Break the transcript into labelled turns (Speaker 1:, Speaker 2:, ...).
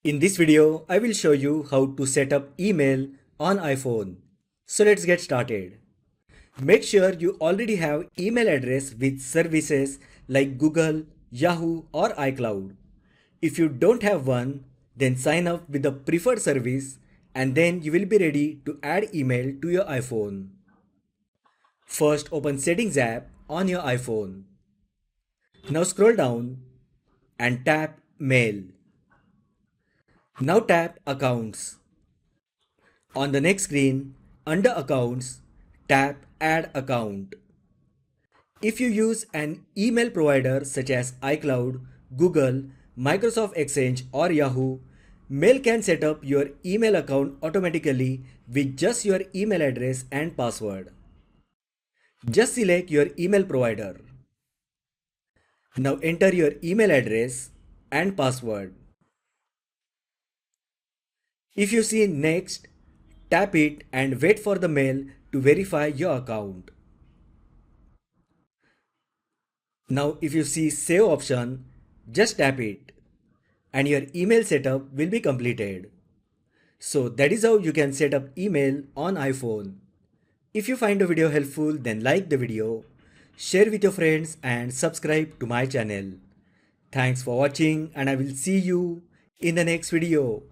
Speaker 1: In this video, I will show you how to set up email on iPhone. So let's get started. Make sure you already have email address with services like Google, Yahoo or iCloud. If you don't have one, then sign up with the preferred service and then you will be ready to add email to your iPhone. First open Settings app on your iPhone. Now scroll down and tap Mail. Now tap Accounts. On the next screen, under Accounts, tap Add Account. If you use an email provider such as iCloud, Google, Microsoft Exchange or Yahoo, Mail can set up your email account automatically with just your email address and password. Just select your email provider. Now enter your email address and password. If you see Next, tap it and wait for the mail to verify your account. Now if you see Save option, just tap it and your email setup will be completed. So that is how you can set up email on iPhone. If you find the video helpful, then like the video, share with your friends and subscribe to my channel. Thanks for watching and I will see you in the next video.